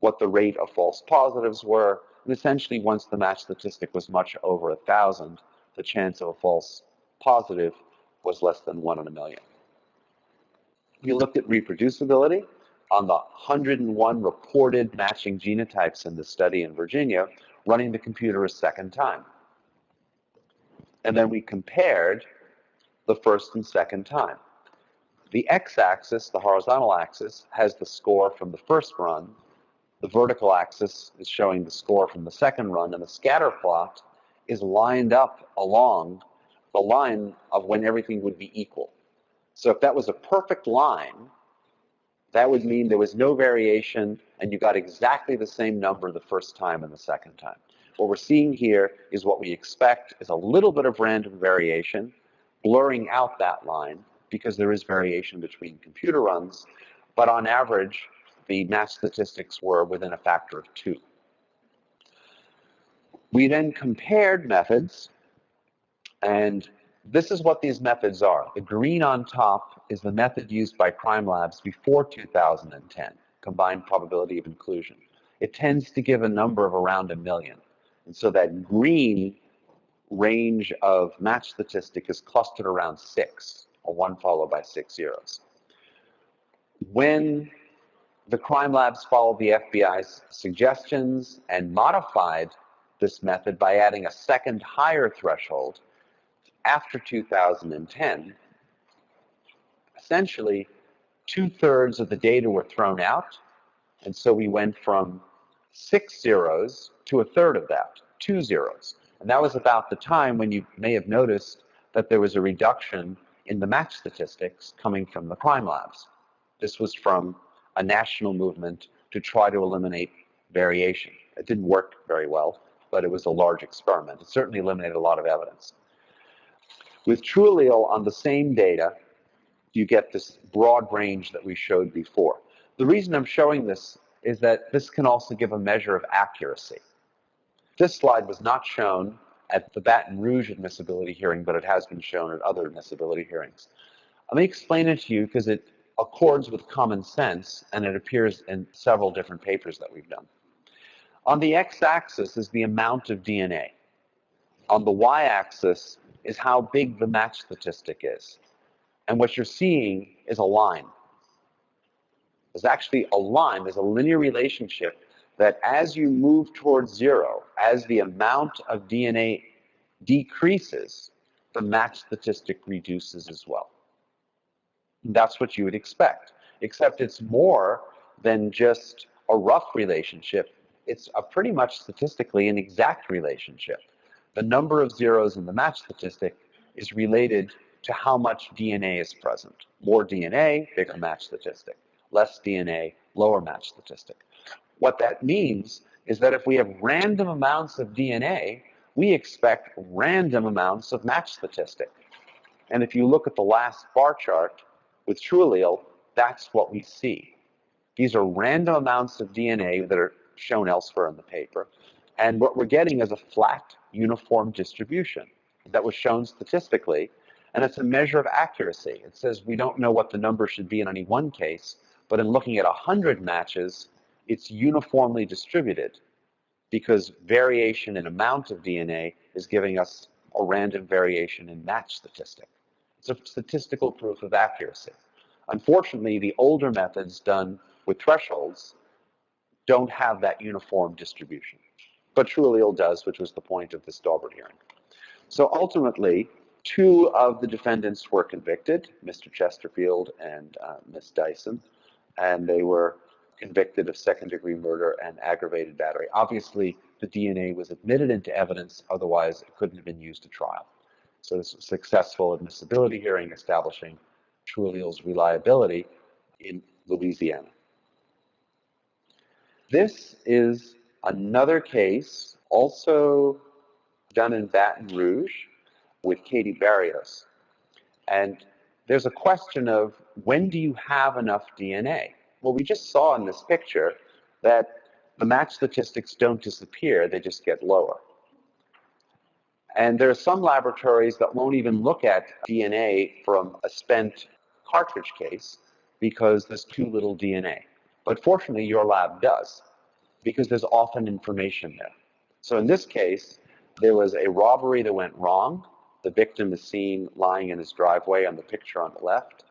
what the rate of false positives were, and essentially once the match statistic was much over 1,000, the chance of a false positive was less than 1 in a million. We looked at reproducibility. On the 101 reported matching genotypes in the study in Virginia, running the computer a second time. And then we compared the first and second time. The x-axis, the horizontal axis, has the score from the first run. The vertical axis is showing the score from the second run, and the scatter plot is lined up along the line of when everything would be equal. So if that was a perfect line, that would mean there was no variation, and you got exactly the same number the first time and the second time. What we're seeing here is what we expect is a little bit of random variation, blurring out that line, because there is variation between computer runs, but on average, the match statistics were within a factor of 2. We then compared methods, and this is what these methods are. The green on top is the method used by crime labs before 2010, combined probability of inclusion. It tends to give a number of around 1 million. And so that green range of match statistic is clustered around 6, a 1 followed by 6 zeros. When the crime labs followed the FBI's suggestions and modified this method by adding a second higher threshold, after 2010, essentially 2/3 of the data were thrown out, and so we went from 6 zeros to 1/3 of that, 2 zeros. And that was about the time when you may have noticed that there was a reduction in the match statistics coming from the crime labs. This was from a national movement to try to eliminate variation. It didn't work very well, but it was a large experiment. It certainly eliminated a lot of evidence. With TrueAllele on the same data, you get this broad range that we showed before. The reason I'm showing this is that this can also give a measure of accuracy. This slide was not shown at the Baton Rouge admissibility hearing, but it has been shown at other admissibility hearings. Let me explain it to you because it accords with common sense, and it appears in several different papers that we've done. On the x-axis is the amount of DNA. On the y-axis is how big the match statistic is. And what you're seeing is a line. There's actually a line, there's a linear relationship that as you move towards zero, as the amount of DNA decreases, the match statistic reduces as well. That's what you would expect, except it's more than just a rough relationship. It's a pretty much statistically an exact relationship. The number of zeros in the match statistic is related to how much DNA is present. More DNA, bigger match statistic. Less DNA, lower match statistic. What that means is that if we have random amounts of DNA, we expect random amounts of match statistic. And if you look at the last bar chart with TrueAllele, that's what we see. These are random amounts of DNA that are shown elsewhere in the paper. And what we're getting is a flat, uniform distribution that was shown statistically. And it's a measure of accuracy. It says we don't know what the number should be in any one case, but in looking at 100 matches, it's uniformly distributed because variation in amount of DNA is giving us a random variation in match statistic. It's a statistical proof of accuracy. Unfortunately, the older methods done with thresholds don't have that uniform distribution. But TrueAllele does, which was the point of this Daubert hearing. So ultimately, two of the defendants were convicted, Mr. Chesterfield and Ms. Dyson, and they were convicted of second-degree murder and aggravated battery. Obviously, the DNA was admitted into evidence, otherwise it couldn't have been used at trial. So this was a successful admissibility hearing establishing TrueAllele's reliability in Louisiana. This is another case also done in Baton Rouge with Katie Barrios. And there's a question of when do you have enough DNA? Well, we just saw in this picture that the match statistics don't disappear, they just get lower. And there are some laboratories that won't even look at DNA from a spent cartridge case because there's too little DNA. But fortunately, your lab does, because there's often information there. So in this case, there was a robbery that went wrong. The victim is seen lying in his driveway on the picture on the left.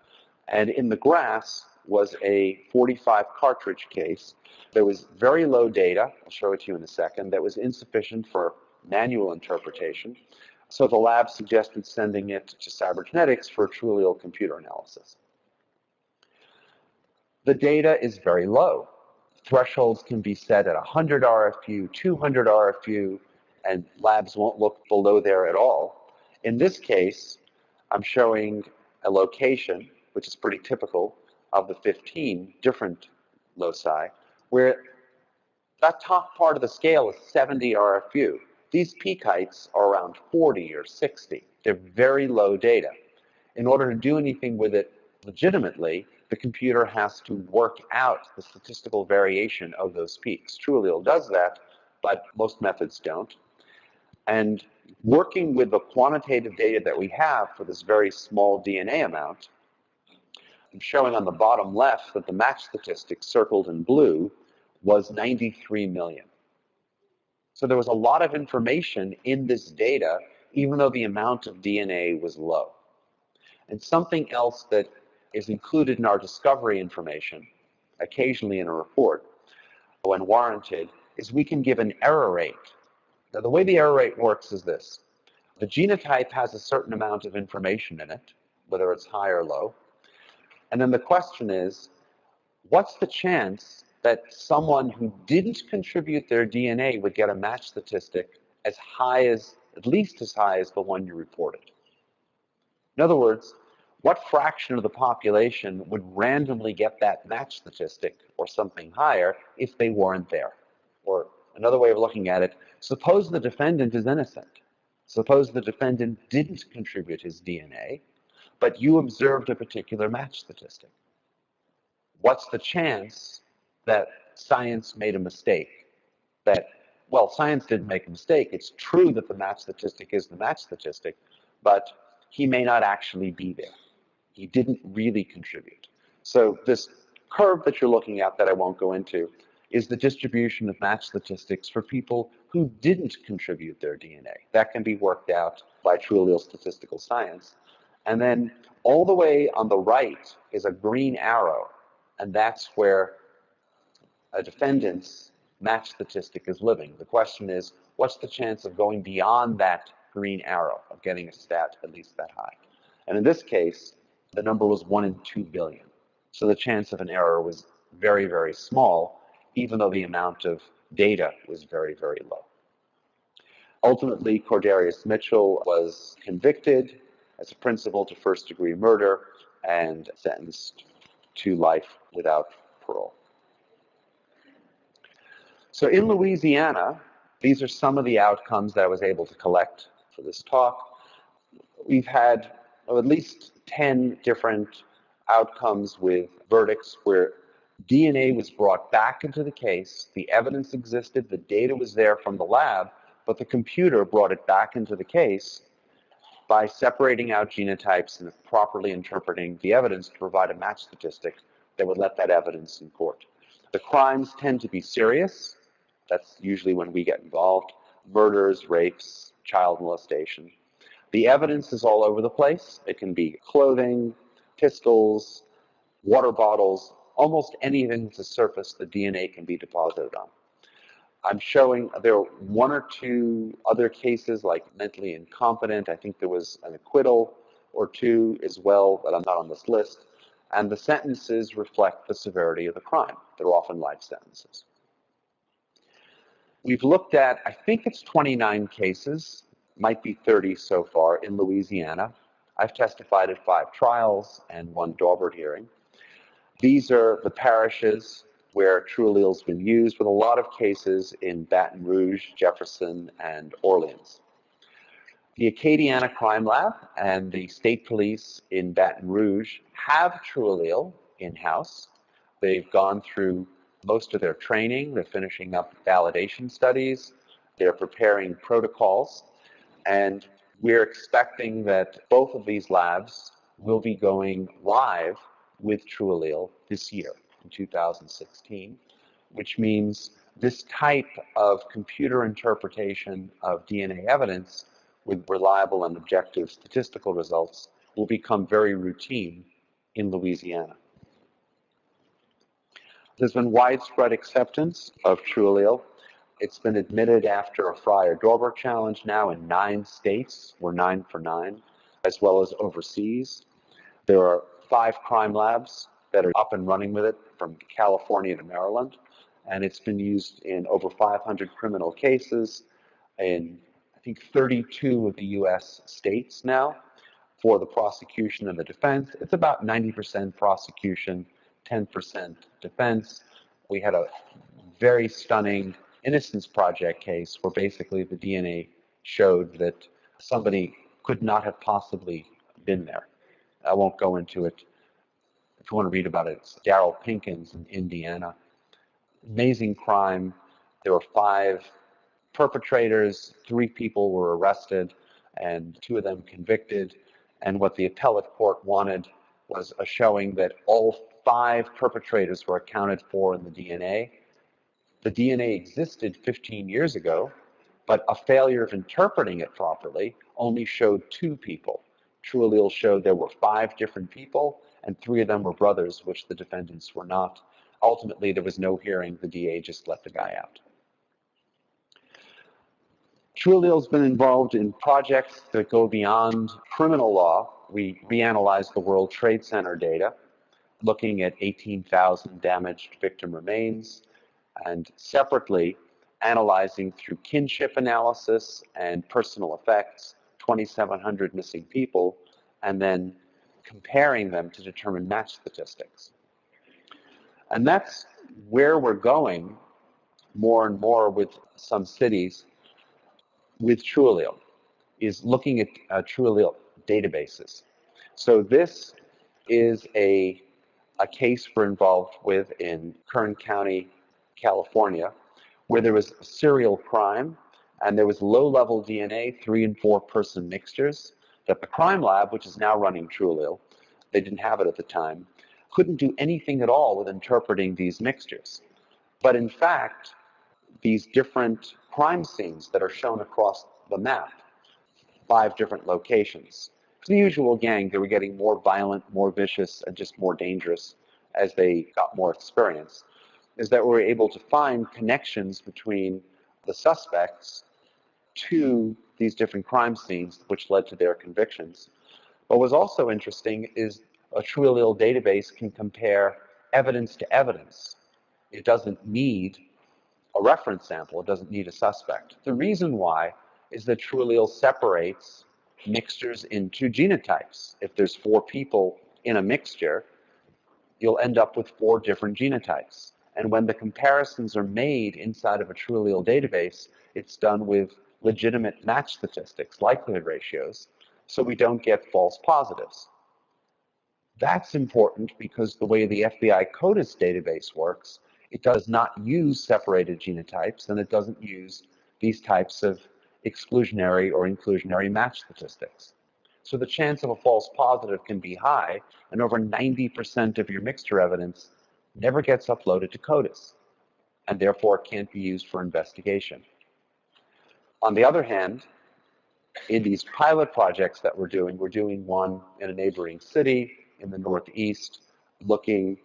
And in the grass was a 45 cartridge case. There was very low data, I'll show it to you in a second, that was insufficient for manual interpretation. So the lab suggested sending it to cybergenetics for TrueAllele computer analysis. The data is very low. Thresholds can be set at 100 RFU, 200 RFU, and labs won't look below there at all. In this case, I'm showing a location, which is pretty typical of the 15 different loci, where that top part of the scale is 70 RFU. These peak heights are around 40 or 60. They're very low data. In order to do anything with it legitimately, the computer has to work out the statistical variation of those peaks. TrueAllele does that, but most methods don't. And working with the quantitative data that we have for this very small DNA amount, I'm showing on the bottom left that the match statistic circled in blue was 93 million. So there was a lot of information in this data, even though the amount of DNA was low. And something else that is included in our discovery information, occasionally in a report, when warranted, is we can give an error rate. Now, the way the error rate works is this. The genotype has a certain amount of information in it, whether it's high or low. And then the question is, what's the chance that someone who didn't contribute their DNA would get a match statistic as high as, at least as high as the one you reported? In other words, what fraction of the population would randomly get that match statistic or something higher if they weren't there? Or another way of looking at it, suppose the defendant is innocent. Suppose the defendant didn't contribute his DNA, but you observed a particular match statistic. What's the chance that science made a mistake? That, well, science didn't make a mistake. It's true that the match statistic is the match statistic, but he may not actually be there. He didn't really contribute. So this curve that you're looking at that I won't go into is the distribution of match statistics for people who didn't contribute their DNA. That can be worked out by TrueAllele statistical science. And then all the way on the right is a green arrow, and that's where a defendant's match statistic is living. The question is, what's the chance of going beyond that green arrow, of getting a stat at least that high? And in this case, the number was 1 in 2 billion. So the chance of an error was very, very small, even though the amount of data was very, very low. Ultimately, Darius Mitchell was convicted as a principal to first-degree murder and sentenced to life without parole. So in Louisiana, these are some of the outcomes that I was able to collect for this talk. We've had at least 10 different outcomes with verdicts where DNA was brought back into the case, the evidence existed, the data was there from the lab, but the computer brought it back into the case by separating out genotypes and properly interpreting the evidence to provide a match statistic that would let that evidence in court. The crimes tend to be serious. That's usually when we get involved. Murders, rapes, child molestation. The evidence is all over the place. It can be clothing, pistols, water bottles, almost anything to surface the DNA can be deposited on. I'm showing there are 1 or 2 other cases like mentally incompetent. I think there was an acquittal or 2 as well, but I'm not on this list. And the sentences reflect the severity of the crime. They're often life sentences. We've looked at, I think it's 29 cases, might be 30 so far in Louisiana. I've testified at 5 trials and 1 Daubert hearing. These are the parishes where TrueAllele's been used, with a lot of cases in Baton Rouge, Jefferson, and Orleans. The Acadiana Crime Lab and the State Police in Baton Rouge have TrueAllele in-house. They've gone through most of their training. They're finishing up validation studies. They're preparing protocols. And we're expecting that both of these labs will be going live with TrueAllele this year, in 2016, which means this type of computer interpretation of DNA evidence with reliable and objective statistical results will become very routine in Louisiana. There's been widespread acceptance of TrueAllele. It's been admitted after a Frye or Daubert challenge now in 9 states. We're 9 for 9, as well as overseas. There are 5 crime labs that are up and running with it from California to Maryland, and it's been used in over 500 criminal cases in, I think, 32 of the US states now for the prosecution and the defense. It's about 90% prosecution, 10% defense. We had a very stunning Innocence Project case where basically the DNA showed that somebody could not have possibly been there. I won't go into it. If you want to read about it, it's Darryl Pinkins in Indiana. Amazing crime. There were 5 perpetrators, 3 people were arrested, and 2 of them convicted. And what the appellate court wanted was a showing that all 5 perpetrators were accounted for in the DNA. The DNA existed 15 years ago, but a failure of interpreting it properly only showed 2 people. TrueAllele showed there were 5 different people, and 3 of them were brothers, which the defendants were not. Ultimately, there was no hearing. The DA just let the guy out. TrueAllele's been involved in projects that go beyond criminal law. We reanalyzed the World Trade Center data, looking at 18,000 damaged victim remains, and separately analyzing through kinship analysis and personal effects 2,700 missing people, and then comparing them to determine match statistics. And that's where we're going more and more with some cities with TrueAllele. is looking at TrueAllele databases. So this is a case we're involved with in Kern County, California, where there was serial crime and there was low-level DNA, 3- and 4-person mixtures that the crime lab, which is now running TrueAllele, they didn't have it at the time, couldn't do anything at all with interpreting these mixtures. But in fact, these different crime scenes that are shown across the map, 5 different locations. For the usual gang, they were getting more violent, more vicious, and just more dangerous as they got more experience, is that we were able to find connections between the suspects to these different crime scenes, which led to their convictions. What was also interesting is a TrueAllele database can compare evidence to evidence. It doesn't need a reference sample. It doesn't need a suspect. The reason why is that TrueAllele separates mixtures into genotypes. If there's 4 people in a mixture, you'll end up with 4 different genotypes. And when the comparisons are made inside of a TrueAllele database, it's done with legitimate match statistics, likelihood ratios, so we don't get false positives. That's important because the way the FBI CODIS database works, it does not use separated genotypes, and it doesn't use these types of exclusionary or inclusionary match statistics. So the chance of a false positive can be high, and over 90% of your mixture evidence never gets uploaded to CODIS, and therefore can't be used for investigation. On the other hand, in these pilot projects that we're doing one in a neighboring city in the Northeast, looking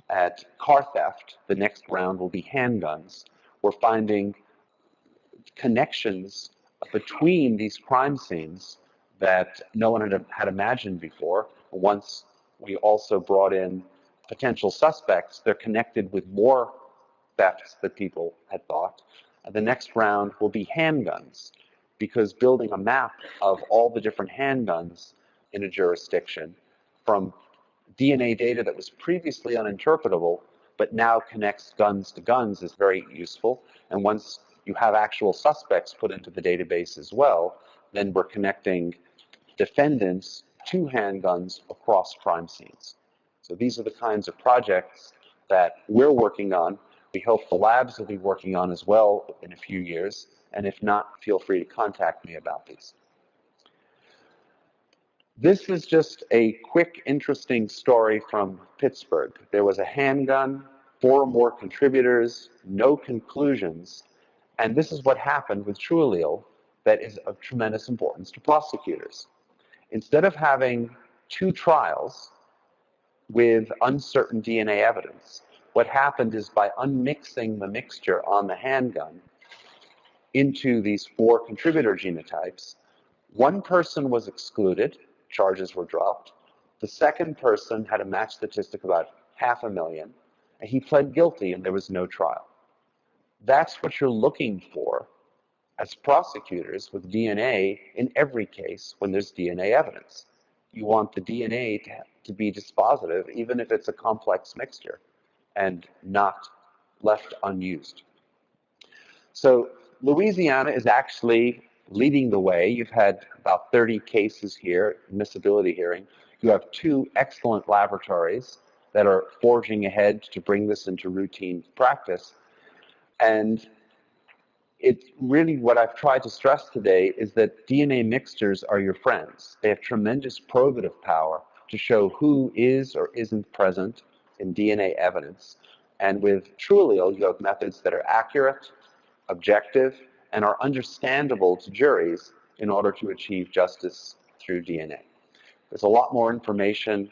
at car theft. The next round will be handguns. We're finding connections between these crime scenes that no one had imagined before. Once we also brought in potential suspects, they're connected with more thefts that people had thought. And the next round will be handguns, because building a map of all the different handguns in a jurisdiction from DNA data that was previously uninterpretable but now connects guns to guns is very useful. And once you have actual suspects put into the database as well, then we're connecting defendants to handguns across crime scenes. So these are the kinds of projects that we're working on. We hope the labs will be working on as well in a few years. And if not, feel free to contact me about these. This is just a quick, interesting story from Pittsburgh. There was a handgun, 4 or more contributors, no conclusions, and this is what happened with TrueAllele that is of tremendous importance to prosecutors. Instead of having 2 trials with uncertain DNA evidence, what happened is by unmixing the mixture on the handgun into these 4 contributor genotypes, one person was excluded, charges were dropped. The second person had a match statistic of about 500,000, and he pled guilty and there was no trial. That's what you're looking for as prosecutors with DNA in every case when there's DNA evidence. You want the DNA to be dispositive, even if it's a complex mixture, and not left unused. So Louisiana is actually leading the way. You've had about 30 cases here, admissibility hearing. You have 2 excellent laboratories that are forging ahead to bring this into routine practice. And it's really what I've tried to stress today is that DNA mixtures are your friends. They have tremendous probative power to show who is or isn't present in DNA evidence. And with TrueAllele, you have methods that are accurate, objective, and are understandable to juries in order to achieve justice through DNA. There's a lot more information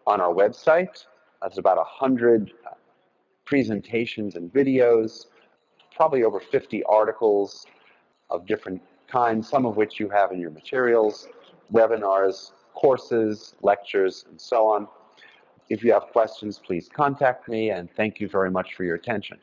on our website. There's about 100 presentations and videos, probably over 50 articles of different kinds, some of which you have in your materials, webinars, courses, lectures, and so on. If you have questions, please contact me, and thank you very much for your attention.